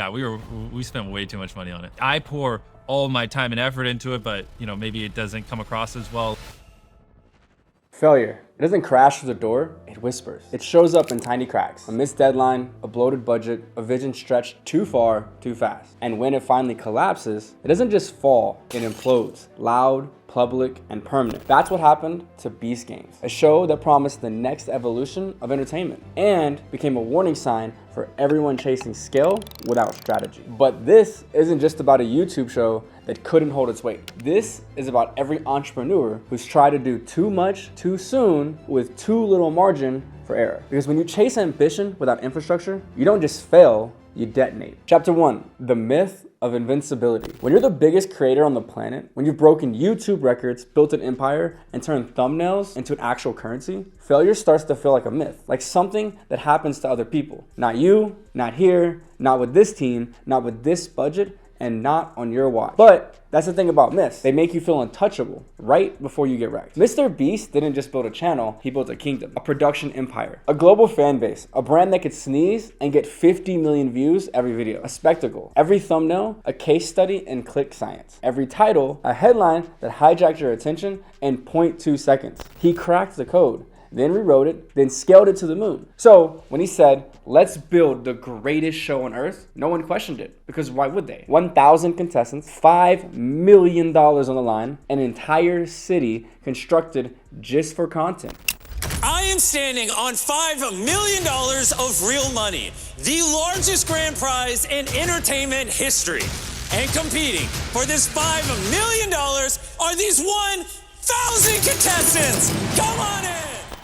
Yeah, we spent way too much money on it. I pour all my time and effort into it, but maybe it doesn't come across as well. Failure. It doesn't crash through the door, it whispers. It shows up in tiny cracks, a missed deadline, a bloated budget, a vision stretched too far, too fast. And when it finally collapses, it doesn't just fall, it implodes. Loud, public, and permanent. That's what happened to Beast Games, a show that promised the next evolution of entertainment and became a warning sign for everyone chasing scale without strategy. But this isn't just about a YouTube show that couldn't hold its weight. This is about every entrepreneur who's tried to do too much too soon with too little margin for error. Because when you chase ambition without infrastructure, you don't just fail, you detonate. Chapter 1, the myth of invincibility. When you're the biggest creator on the planet, when you've broken YouTube records, built an empire, and turned thumbnails into an actual currency, failure starts to feel like a myth, like something that happens to other people. Not you, not here, not with this team, not with this budget, and not on your watch. But that's the thing about myths. They make you feel untouchable right before you get wrecked. Mrbeast didn't just build a channel, he built a kingdom, a production empire, a global fan base, a brand that could sneeze and get 50 million views every video, a spectacle, every thumbnail, a case study in click science, every title, a headline that hijacked your attention in 0.2 seconds. He cracked the code, then rewrote it, then scaled it to the moon. So when he said, let's build the greatest show on earth, no one questioned it, because why would they? 1,000 contestants, $5 million on the line, an entire city constructed just for content. I am standing on $5 million of real money, the largest grand prize in entertainment history. And competing for this $5 million are these 1,000 contestants. Come on in.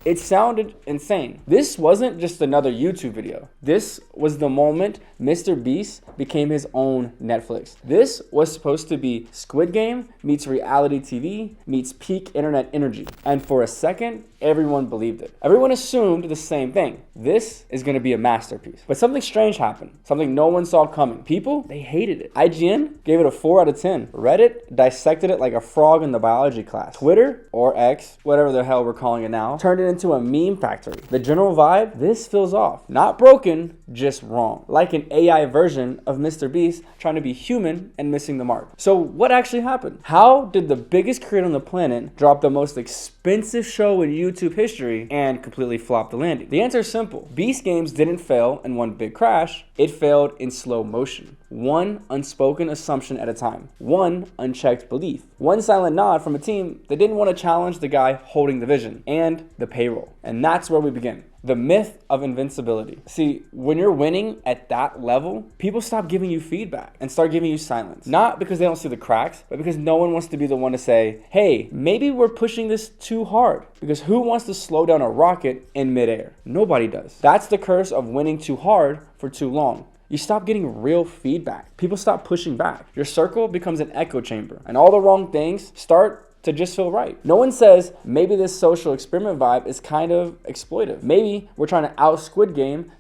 It sounded insane. This wasn't just another YouTube video. This was the moment Mrbeast became his own Netflix. This was supposed to be Squid Game meets reality TV meets peak internet energy. And for a second, everyone believed it. Everyone assumed the same thing. This is gonna be a masterpiece. But something strange happened. Something no one saw coming. People, they hated it. IGN gave it a 4 out of 10. Reddit dissected it like a frog in the biology class. Twitter, or X, whatever the hell we're calling it now, turned it into a meme factory. The general vibe, this feels off. Not broken, just wrong. Like an AI version of Mrbeast trying to be human and missing the mark. So what actually happened? How did the biggest creator on the planet drop the most expensive show in YouTube history and completely flop the landing? The answer is simple. Beast Games didn't fail in one big crash. It failed in slow motion. One unspoken assumption at a time. One unchecked belief. One silent nod from a team that didn't want to challenge the guy holding the vision and the payroll. And that's where we begin. The myth of invincibility. See, when you're winning at that level, people stop giving you feedback and start giving you silence. Not because they don't see the cracks, but because no one wants to be the one to say, hey, maybe we're pushing this too hard. Because who wants to slow down a rocket in midair? Nobody does. That's the curse of winning too hard for too long. You stop getting real feedback. People stop pushing back. Your circle becomes an echo chamber, and all the wrong things start to just feel right. No one says, maybe this social experiment vibe is kind of exploitive. Maybe we're trying to out Squid Game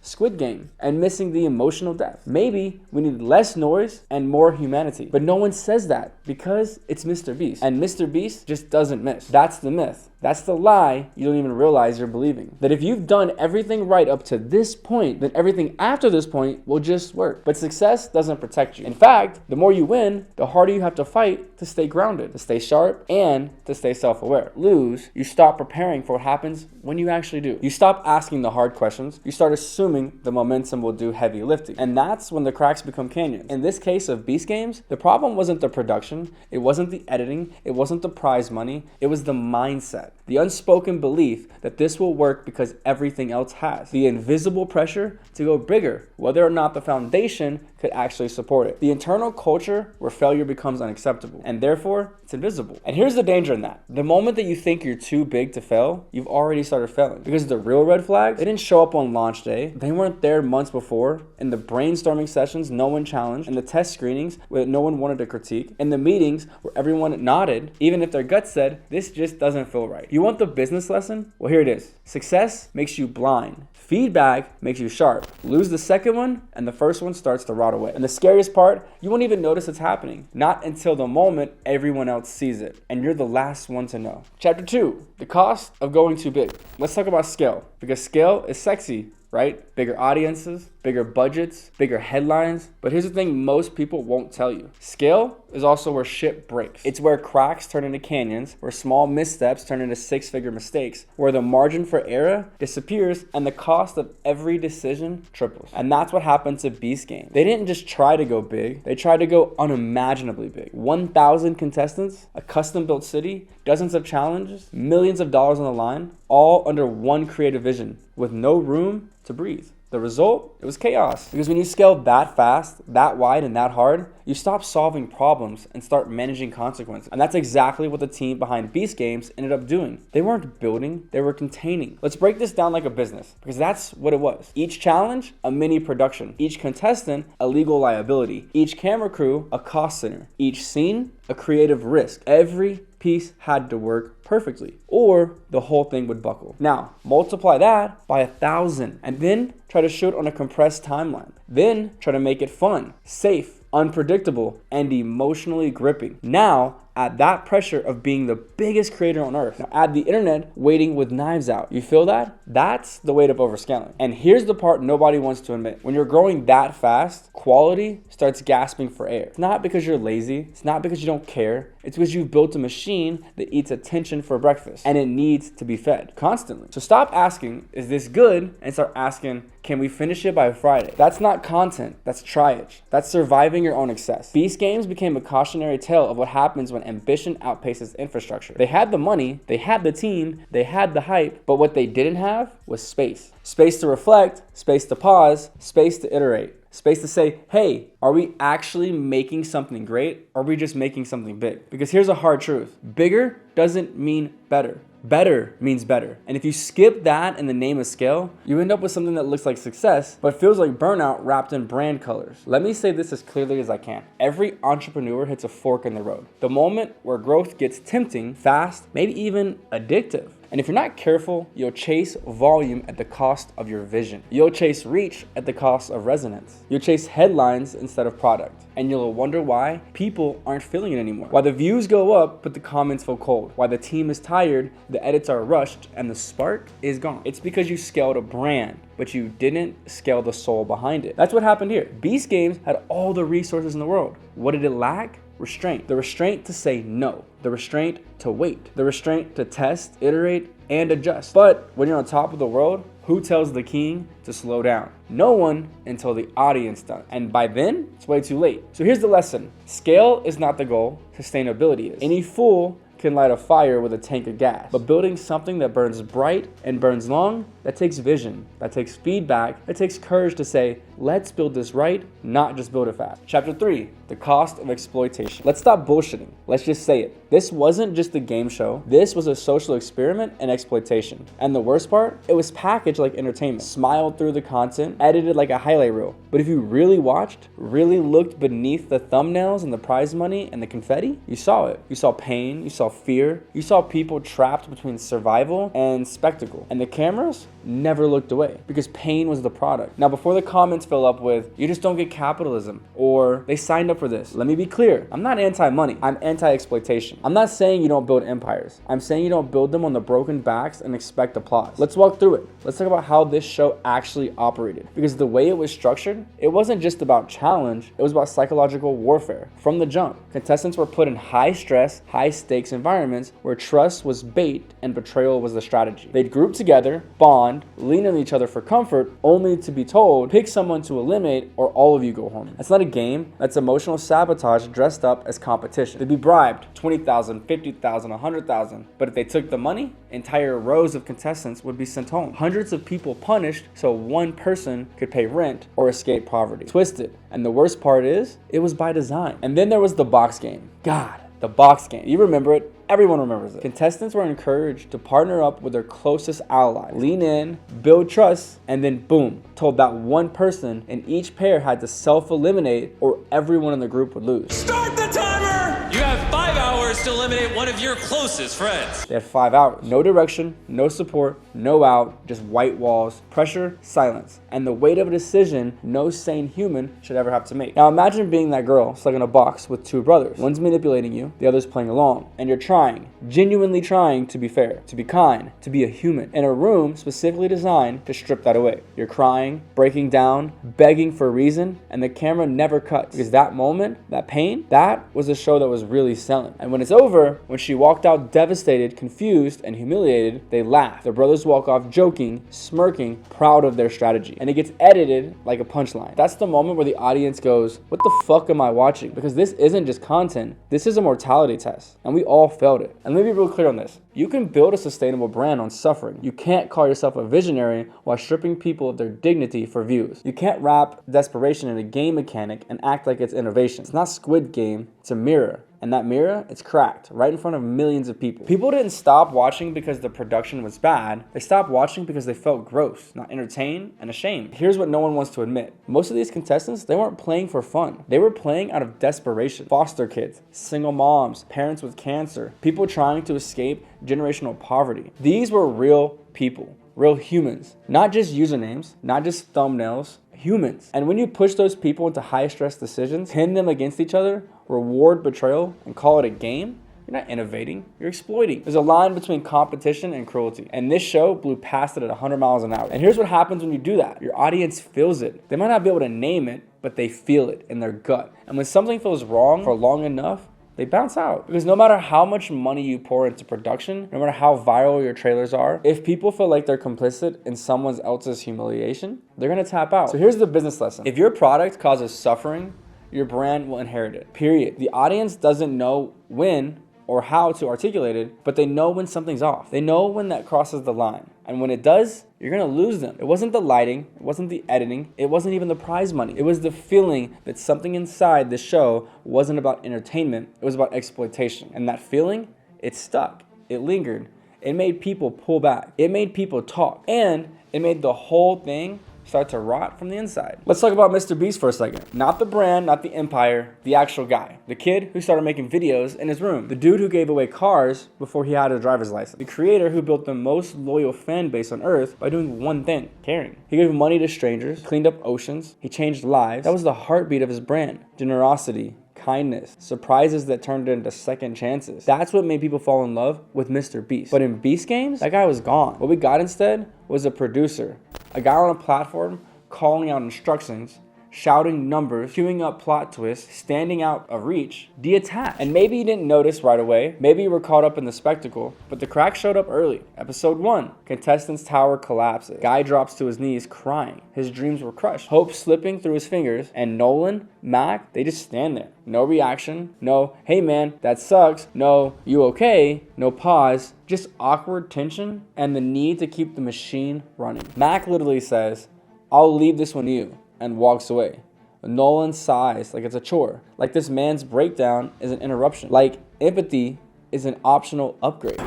and missing the emotional depth. Maybe we need less noise and more humanity. But no one says that because it's Mrbeast. And Mrbeast just doesn't miss. That's the myth. That's the lie you don't even realize you're believing. That if you've done everything right up to this point, then everything after this point will just work. But success doesn't protect you. In fact, the more you win, the harder you have to fight to stay grounded, to stay sharp, and to stay self-aware. Lose, you stop preparing for what happens when you actually do. You stop asking the hard questions. You start assuming the momentum will do heavy lifting. And that's when the cracks become canyons. In this case of Beast Games, the problem wasn't the production, it wasn't the editing, it wasn't the prize money, it was the mindset. The unspoken belief that this will work because everything else has. The invisible pressure to go bigger, whether or not the foundation could actually support it. The internal culture where failure becomes unacceptable, and therefore it's invisible. And here's the danger in that. The moment that you think you're too big to fail, you've already started failing. Because the real red flags, they didn't show up on launch day. They weren't there months before. In the brainstorming sessions, no one challenged. In the test screenings where no one wanted to critique. In the meetings where everyone nodded, even if their gut said, this just doesn't feel right. You want the business lesson? Well, here it is. Success makes you blind. Feedback makes you sharp. Lose the second one, and the first one starts to rot away. And the scariest part, you won't even notice it's happening. Not until the moment everyone else sees it. And you're the last one to know. Chapter 2, the cost of going too big. Let's talk about scale, because scale is sexy, right? Bigger audiences, bigger bigger budgets, bigger headlines. But here's the thing most people won't tell you. Scale is also where shit breaks. It's where cracks turn into canyons, where small missteps turn into six-figure mistakes, where the margin for error disappears and the cost of every decision triples. And that's what happened to Beast Games. They didn't just try to go big, they tried to go unimaginably big. 1,000 contestants, a custom-built city, dozens of challenges, millions of dollars on the line, all under one creative vision with no room to breathe. The result? It was chaos. Because when you scale that fast, that wide, and that hard, you stop solving problems and start managing consequences. And that's exactly what the team behind Beast Games ended up doing. They weren't building, they were containing. Let's break this down like a business, because that's what it was. Each challenge, a mini production. Each contestant, a legal liability. Each camera crew, a cost center. Each scene, a creative risk. Every piece had to work perfectly, or the whole thing would buckle. Now, multiply that by 1,000, and then try to shoot on a compressed timeline. Then try to make it fun, safe, unpredictable, and emotionally gripping. Now, add that pressure of being the biggest creator on earth. Now add the internet waiting with knives out. You feel that? That's the weight of overscaling. And here's the part nobody wants to admit. When you're growing that fast, quality starts gasping for air. It's not because you're lazy. It's not because you don't care. It's because you've built a machine that eats attention for breakfast, and it needs to be fed constantly. So stop asking, is this good? And start asking, can we finish it by Friday? That's not content, that's triage. That's surviving your own excess. Beast Games became a cautionary tale of what happens when ambition outpaces infrastructure. They had the money, they had the team, they had the hype, but what they didn't have was space. Space to reflect, space to pause, space to iterate. Space to say, hey, are we actually making something great, or are we just making something big? Because here's a hard truth. Bigger doesn't mean better. Better means better. And if you skip that in the name of scale, you end up with something that looks like success, but feels like burnout wrapped in brand colors. Let me say this as clearly as I can. Every entrepreneur hits a fork in the road. The moment where growth gets tempting, fast, maybe even addictive. And if you're not careful, you'll chase volume at the cost of your vision. You'll chase reach at the cost of resonance. You'll chase headlines instead of product. And you'll wonder why people aren't feeling it anymore. Why the views go up, but the comments feel cold. Why the team is tired, the edits are rushed, and the spark is gone. It's because you scaled a brand, but you didn't scale the soul behind it. That's what happened here. Beast Games had all the resources in the world. What did it lack? Restraint. The restraint to say no. The restraint to wait. The restraint to test, iterate, and adjust. But when you're on top of the world, who tells the king to slow down? No one until the audience does. And by then, it's way too late. So here's the lesson. Scale is not the goal. Sustainability is. Any fool can light a fire with a tank of gas. But building something that burns bright and burns long, that takes vision, that takes feedback, that takes courage to say, let's build this right, not just build it fast. Chapter 3, the cost of exploitation. Let's stop bullshitting. Let's just say it. This wasn't just a game show. This was a social experiment and exploitation. And the worst part, it was packaged like entertainment, smiled through the content, edited like a highlight reel. But if you really watched, really looked beneath the thumbnails and the prize money and the confetti, you saw it. You saw pain, you saw fear, you saw people trapped between survival and spectacle. And the cameras never looked away because pain was the product. Now, before the comments fill up with, you just don't get capitalism, or they signed up for this, let me be clear. I'm not anti-money. I'm anti-exploitation. I'm not saying you don't build empires. I'm saying you don't build them on the broken backs and expect applause. Let's walk through it. Let's talk about how this show actually operated. Because the way it was structured, it wasn't just about challenge, it was about psychological warfare. From the jump, contestants were put in high stress, high stakes environments where trust was bait and betrayal was the strategy. They'd group together, bond, lean on each other for comfort, only to be told, pick someone to eliminate or all of you go home. That's not a game, that's emotional sabotage dressed up as competition. They'd be bribed, 20,000, 50,000, 100,000. But if they took the money, entire rows of contestants would be sent home. Hundreds of people punished so one person could pay rent or escape poverty. Twisted. And the worst part is, it was by design. And then there was the box game. God, the box game. You remember it. Everyone remembers it. Contestants were encouraged to partner up with their closest ally, lean in, build trust, and then boom, told that one person, and each pair had to self-eliminate or everyone in the group would lose. Start the timer! You have 5 hours hours to eliminate one of your closest friends. They had 5 hours. No direction, no support, no out, just white walls, pressure, silence, and the weight of a decision no sane human should ever have to make. Now imagine being that girl stuck in a box with 2 brothers. One's manipulating you, the other's playing along, and you're trying, genuinely trying to be fair, to be kind, to be a human, in a room specifically designed to strip that away. You're crying, breaking down, begging for a reason, and the camera never cuts, because that moment, that pain, that was a show that was really selling. And when it's over, when she walked out devastated, confused, and humiliated, they laugh. The brothers walk off joking, smirking, proud of their strategy. And it gets edited like a punchline. That's the moment where the audience goes, what the fuck am I watching? Because this isn't just content, this is a mortality test. And we all failed it. And let me be real clear on this. You can build a sustainable brand on suffering. You can't call yourself a visionary while stripping people of their dignity for views. You can't wrap desperation in a game mechanic and act like it's innovation. It's not Squid Game, it's a mirror. And that mirror, it's cracked right in front of millions of people. People didn't stop watching because the production was bad. They stopped watching because they felt gross, not entertained, and ashamed. Here's what no one wants to admit. Most of these contestants, they weren't playing for fun. They were playing out of desperation. Foster kids, single moms, parents with cancer, people trying to escape generational poverty. These were real people, real humans. Not just usernames, not just thumbnails, humans. And when you push those people into high stress decisions, pin them against each other, reward betrayal, and call it a game, you're not innovating, you're exploiting. There's a line between competition and cruelty, and this show blew past it at 100 miles an hour. And here's what happens when you do that. Your audience feels it. They might not be able to name it, but they feel it in their gut. And when something feels wrong for long enough, they bounce out. Because no matter how much money you pour into production, no matter how viral your trailers are, if people feel like they're complicit in someone else's humiliation, they're gonna tap out. So here's the business lesson. If your product causes suffering, your brand will inherit it, period. The audience doesn't know when or how to articulate it, but they know when something's off. They know when that crosses the line. And when it does, you're gonna lose them. It wasn't the lighting, it wasn't the editing, it wasn't even the prize money. It was the feeling that something inside the show wasn't about entertainment, it was about exploitation. And that feeling, it stuck, it lingered. It made people pull back. It made people talk. And it made the whole thing start to rot from the inside. Let's talk about Mrbeast for a second. Not the brand, not the empire, the actual guy. The kid who started making videos in his room. The dude who gave away cars before he had a driver's license. The creator who built the most loyal fan base on earth by doing one thing, caring. He gave money to strangers, cleaned up oceans, he changed lives. That was the heartbeat of his brand. Generosity, kindness, surprises that turned into second chances. That's what made people fall in love with Mrbeast. But in Beast Games, that guy was gone. What we got instead was a producer. A guy on a platform calling out instructions, shouting numbers, queuing up plot twists, standing out of reach, detached. And maybe you didn't notice right away, maybe you were caught up in the spectacle, but the crack showed up early. Episode 1, contestant's tower collapses. Guy drops to his knees crying. His dreams were crushed. Hope slipping through his fingers, and Nolan, Mac, they just stand there. No reaction, no, hey man, that sucks, no, you okay, no pause, just awkward tension and the need to keep the machine running. Mac literally says, I'll leave this one to you, and walks away. Nolan sighs like it's a chore, like this man's breakdown is an interruption, like empathy is an optional upgrade.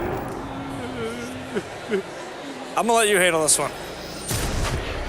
I'm gonna let you handle this one.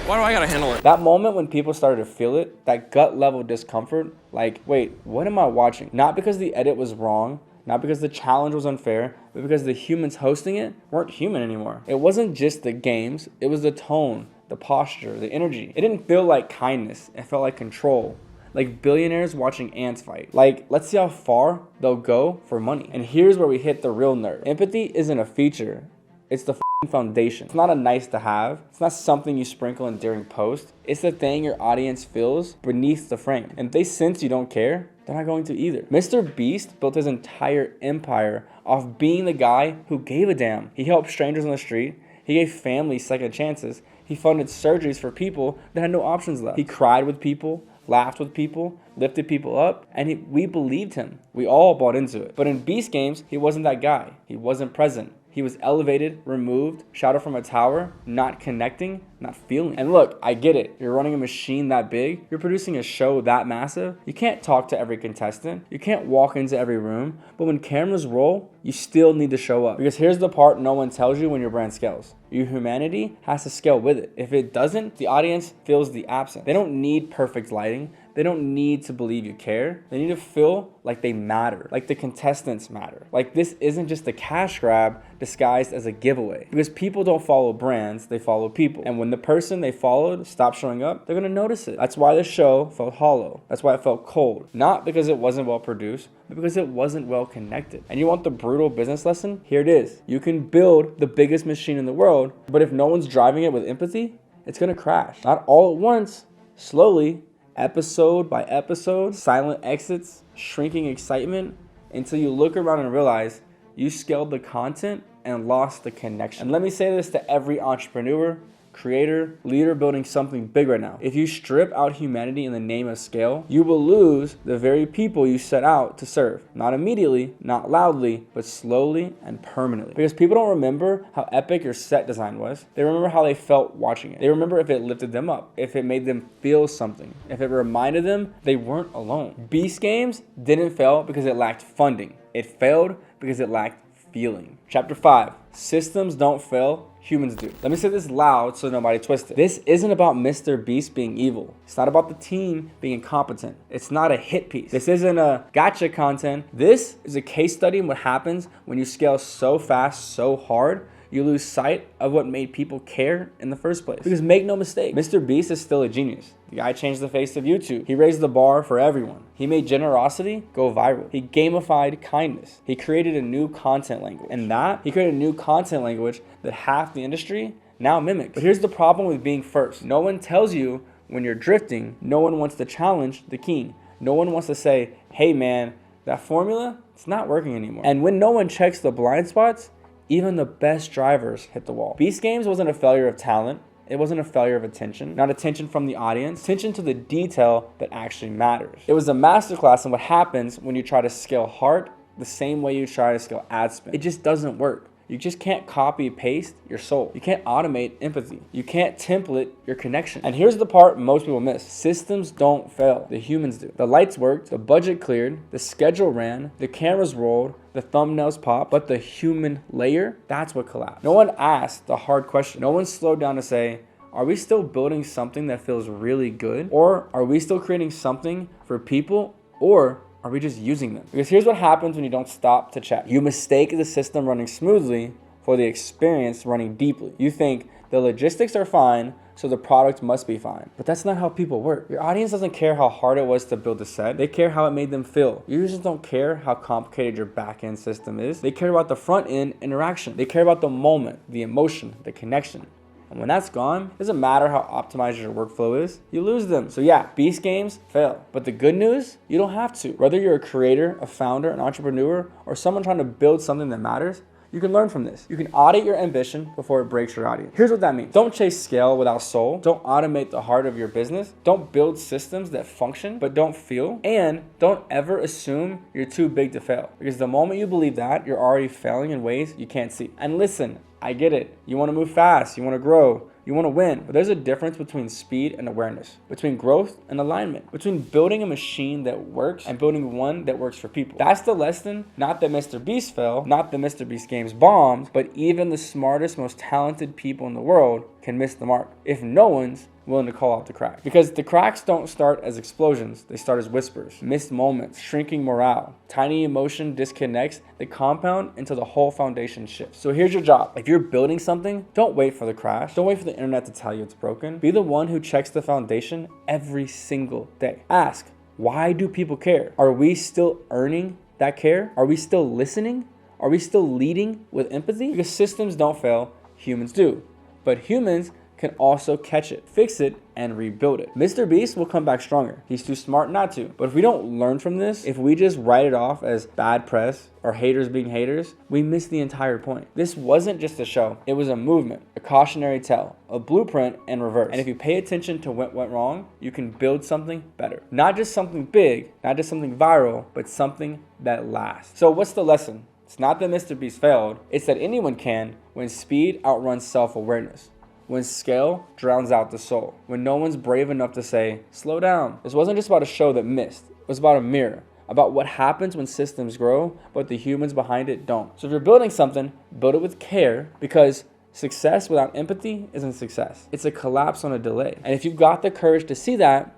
Why do I gotta handle it? That moment when people started to feel it, that gut level discomfort, like, wait, what am I watching? Not because the edit was wrong, not because the challenge was unfair, but because the humans hosting it weren't human anymore. It wasn't just the games, it was the tone, the posture, the energy. It didn't feel like kindness, it felt like control. Like billionaires watching ants fight. Like, let's see how far they'll go for money. And here's where we hit the real nerve. Empathy isn't a feature, it's the foundation. It's not a nice to have. It's not something you sprinkle in during post. It's the thing your audience feels beneath the frame. And if they sense you don't care, they're not going to either. Mrbeast built his entire empire off being the guy who gave a damn. He helped strangers on the street. He gave families second chances. He funded surgeries for people that had no options left. He cried with people, laughed with people, lifted people up, and we believed him. We all bought into it. But in Beast Games, he wasn't that guy. He wasn't present. He was elevated, removed, shouted from a tower, not connecting, not feeling. And look, I get it. You're running a machine that big. You're producing a show that massive. You can't talk to every contestant. You can't walk into every room. But when cameras roll, you still need to show up. Because here's the part no one tells you when your brand scales. Your humanity has to scale with it. If it doesn't, the audience feels the absence. They don't need perfect lighting. They don't need to believe you care. They need to feel like they matter, like the contestants matter. Like this isn't just a cash grab disguised as a giveaway. Because people don't follow brands, they follow people. And when the person they followed stops showing up, they're gonna notice it. That's why the show felt hollow. That's why it felt cold. Not because it wasn't well produced, but because it wasn't well connected. And you want the brutal business lesson? Here it is. You can build the biggest machine in the world, but if no one's driving it with empathy, it's gonna crash. Not all at once, slowly, episode by episode, silent exits, shrinking excitement, until you look around and realize you scaled the content and lost the connection. And let me say this to every entrepreneur, creator, leader building something big right now. If you strip out humanity in the name of scale, you will lose the very people you set out to serve. Not immediately, not loudly, but slowly and permanently. Because people don't remember how epic your set design was. They remember how they felt watching it. They remember if it lifted them up, if it made them feel something, if it reminded them they weren't alone. Beast Games didn't fail because it lacked funding. It failed because it lacked feeling. Chapter 5, systems don't fail, humans do. Let me say this loud so nobody twists it. This isn't about Mrbeast being evil. It's not about the team being incompetent. It's not a hit piece. This isn't a gotcha content. This is a case study in what happens when you scale so fast, so hard, you lose sight of what made people care in the first place. Because make no mistake, Mrbeast is still a genius. The guy changed the face of YouTube. He raised the bar for everyone. He made generosity go viral. He gamified kindness. He created a new content language. And he created a new content language that half the industry now mimics. But here's the problem with being first. No one tells you when you're drifting. No one wants to challenge the king. No one wants to say, hey man, that formula, it's not working anymore. And when no one checks the blind spots, even the best drivers hit the wall. Beast Games wasn't a failure of talent. It wasn't a failure of attention, not attention from the audience, attention to the detail that actually matters. It was a masterclass in what happens when you try to scale heart the same way you try to scale ad spend. It just doesn't work. You just can't copy paste your soul. You can't automate empathy. You can't template your connection. And here's the part most people miss. Systems don't fail. The humans do. The lights worked, the budget cleared, the schedule ran, the cameras rolled, the thumbnails popped, but the human layer, that's what collapsed. No one asked the hard question. No one slowed down to say, are we still building something that feels really good? Or are we still creating something for people? Or are we just using them? Because here's what happens when you don't stop to check. You mistake the system running smoothly for the experience running deeply. You think the logistics are fine, so the product must be fine. But that's not how people work. Your audience doesn't care how hard it was to build a set. They care how it made them feel. You just don't care how complicated your back-end system is. They care about the front-end interaction. They care about the moment, the emotion, the connection. And when that's gone, it doesn't matter how optimized your workflow is, you lose them. So yeah, Beast Games fail. But the good news, you don't have to. Whether you're a creator, a founder, an entrepreneur, or someone trying to build something that matters, you can learn from this. You can audit your ambition before it breaks your audience. Here's what that means. Don't chase scale without soul. Don't automate the heart of your business. Don't build systems that function but don't feel. And don't ever assume you're too big to fail. Because the moment you believe that, you're already failing in ways you can't see. And listen, I get it. You want to move fast. You want to grow. You want to win. But there's a difference between speed and awareness, between growth and alignment, between building a machine that works and building one that works for people. That's the lesson. Not that Mrbeast fell, not that Mrbeast Games bombed, but even the smartest, most talented people in the world can miss the mark if no one's willing to call out the cracks. Because the cracks don't start as explosions, they start as whispers, missed moments, shrinking morale, tiny emotion disconnects, they compound until the whole foundation shifts. So here's your job. If you're building something, don't wait for the crash. Don't wait for the internet to tell you it's broken. Be the one who checks the foundation every single day. Ask, why do people care? Are we still earning that care? Are we still listening? Are we still leading with empathy? Because systems don't fail, humans do. But humans can also catch it, fix it, and rebuild it. Mrbeast will come back stronger. He's too smart not to. But if we don't learn from this, if we just write it off as bad press or haters being haters, we miss the entire point. This wasn't just a show. It was a movement, a cautionary tale, a blueprint in reverse. And if you pay attention to what went wrong, you can build something better. Not just something big, not just something viral, but something that lasts. So what's the lesson? It's not that Mrbeast failed. It's that anyone can when speed outruns self-awareness. when scale drowns out the soul, when no one's brave enough to say, slow down. This wasn't just about a show that missed. It was about a mirror, about what happens when systems grow, but the humans behind it don't. So if you're building something, build it with care, because success without empathy isn't success. It's a collapse on a delay. And if you've got the courage to see that,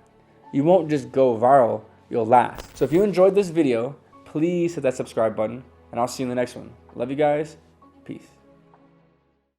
you won't just go viral, you'll last. So if you enjoyed this video, please hit that subscribe button, and I'll see you in the next one. Love you guys. Peace.